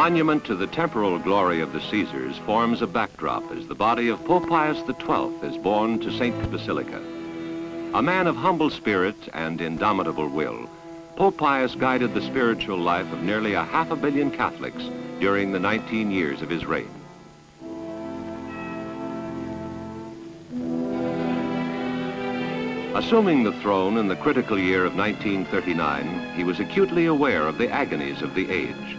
monument to the temporal glory of the Caesars forms a backdrop as the body of Pope Pius XII is borne to St. Basilica. A man of humble spirit and indomitable will, Pope Pius guided the spiritual life of nearly 500 million Catholics during the 19 years of his reign. Assuming the throne in the critical year of 1939, he was acutely aware of the agonies of the age.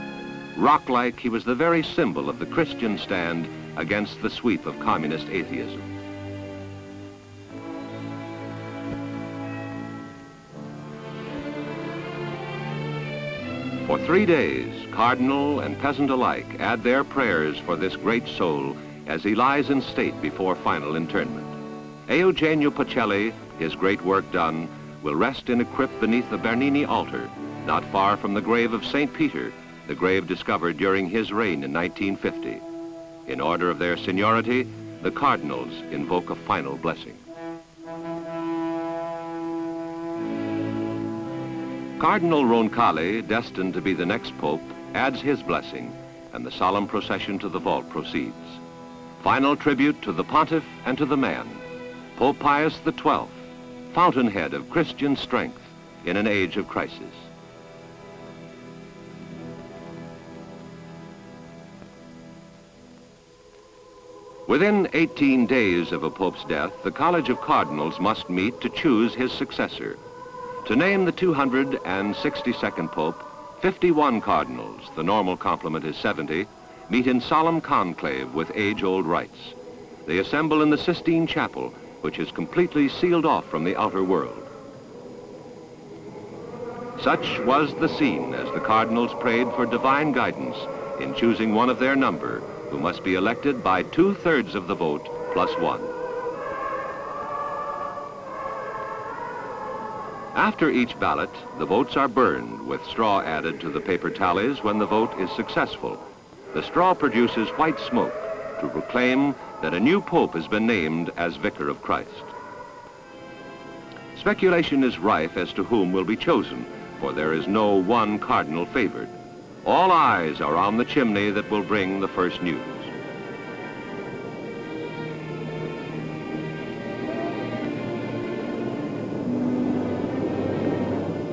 Rock-like, he was the very symbol of the Christian stand against the sweep of communist atheism. For 3 days, cardinal and peasant alike add their prayers for this great soul as he lies in state before final interment. Eugenio Pacelli, his great work done, will rest in a crypt beneath the Bernini altar, not far from the grave of St. Peter, the grave discovered during his reign in 1950. In order of their seniority, the cardinals invoke a final blessing. Cardinal Roncalli, destined to be the next pope, adds his blessing, and the solemn procession to the vault proceeds. Final tribute to the pontiff and to the man, Pope Pius XII, fountainhead of Christian strength in an age of crisis. Within 18 days of a pope's death, the College of Cardinals must meet to choose his successor. To name the 262nd pope, 51 cardinals, the normal complement is 70, meet in solemn conclave with age-old rites. They assemble in the Sistine Chapel, which is completely sealed off from the outer world. Such was the scene as the cardinals prayed for divine guidance in choosing one of their number, who must be elected by 2/3 of the vote plus one. After each ballot, the votes are burned with straw added to the paper tallies when the vote is successful. The straw produces white smoke to proclaim that a new pope has been named as Vicar of Christ. Speculation is rife as to whom will be chosen, for there is no one cardinal favored. All eyes are on the chimney that will bring the first news.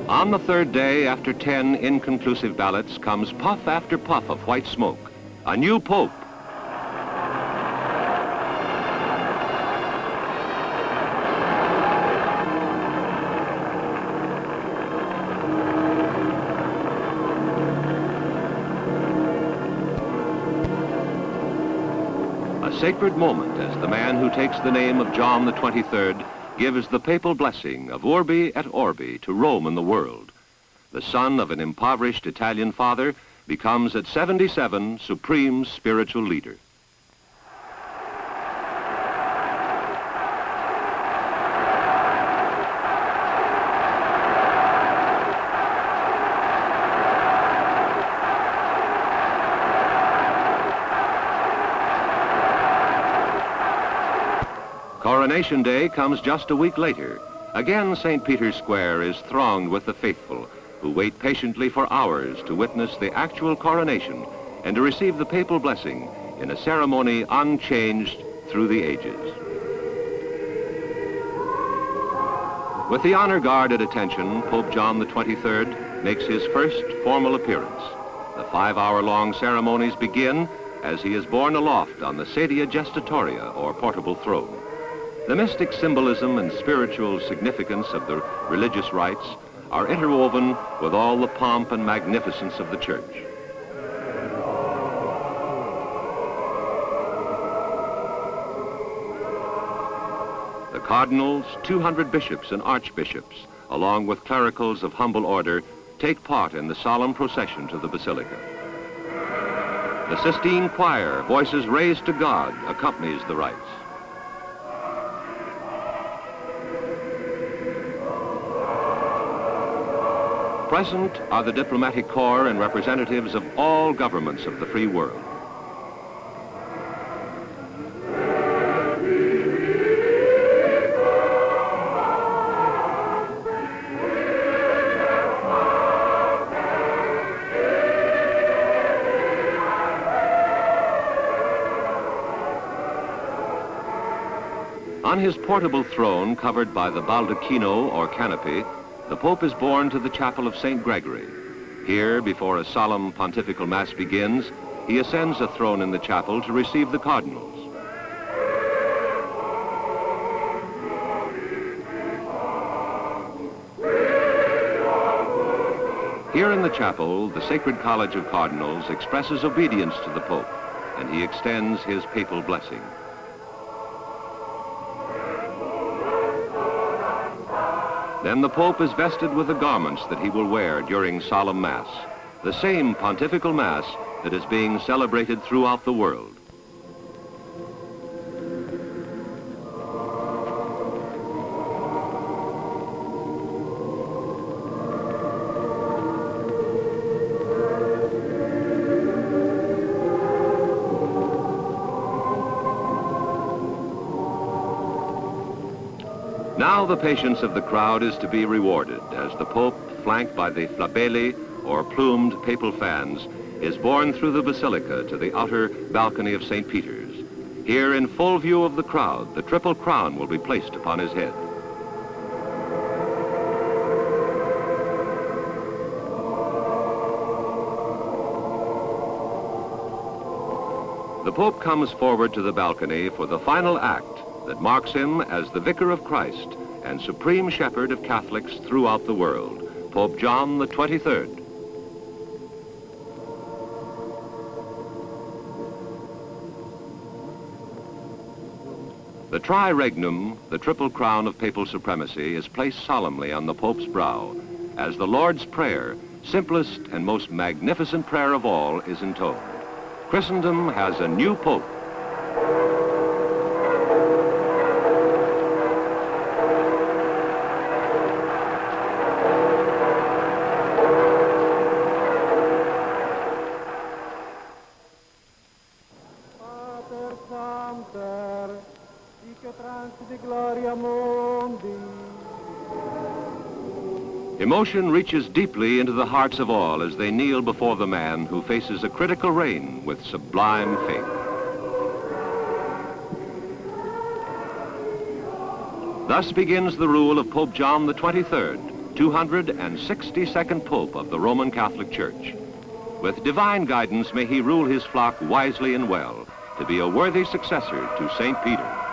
On the third day, after 10 inconclusive ballots, comes puff after puff of white smoke. A new pope. A sacred moment as the man who takes the name of John the 23rd gives the papal blessing of Urbi et Orbi to Rome and the world. The son of an impoverished Italian father becomes at 77 supreme spiritual leader. Coronation Day comes just a week later. Again, St. Peter's Square is thronged with the faithful who wait patiently for hours to witness the actual coronation and to receive the papal blessing in a ceremony unchanged through the ages. With the honor guard at attention, Pope John the 23rd makes his first formal appearance. The 5-hour-long ceremonies begin as he is borne aloft on the sedia gestatoria, or portable throne. The mystic symbolism and spiritual significance of the religious rites are interwoven with all the pomp and magnificence of the church. The cardinals, 200 bishops and archbishops, along with clericals of humble order, take part in the solemn procession to the basilica. The Sistine Choir, voices raised to God, accompanies the rites. Present are the diplomatic corps and representatives of all governments of the free world. On his portable throne covered by the baldacchino or canopy, the Pope is borne to the chapel of St. Gregory. Here, before a solemn pontifical mass begins, he ascends a throne in the chapel to receive the cardinals. Here in the chapel, the Sacred College of Cardinals expresses obedience to the Pope, and he extends his papal blessing. Then the Pope is vested with the garments that he will wear during solemn Mass, the same pontifical Mass that is being celebrated throughout the world. Now the patience of the crowd is to be rewarded as the Pope, flanked by the flabelli, or plumed papal fans, is borne through the basilica to the outer balcony of St. Peter's. Here, in full view of the crowd, the triple crown will be placed upon his head. The Pope comes forward to the balcony for the final act that marks him as the Vicar of Christ and Supreme Shepherd of Catholics throughout the world, Pope John XXIII. The triregnum, the triple crown of papal supremacy, is placed solemnly on the Pope's brow as the Lord's Prayer, simplest and most magnificent prayer of all, is intoned. Christendom has a new Pope. Emotion reaches deeply into the hearts of all as they kneel before the man who faces a critical reign with sublime faith. Thus begins the rule of Pope John XXIII, 262nd Pope of the Roman Catholic Church. With divine guidance may he rule his flock wisely and well, to be a worthy successor to St. Peter.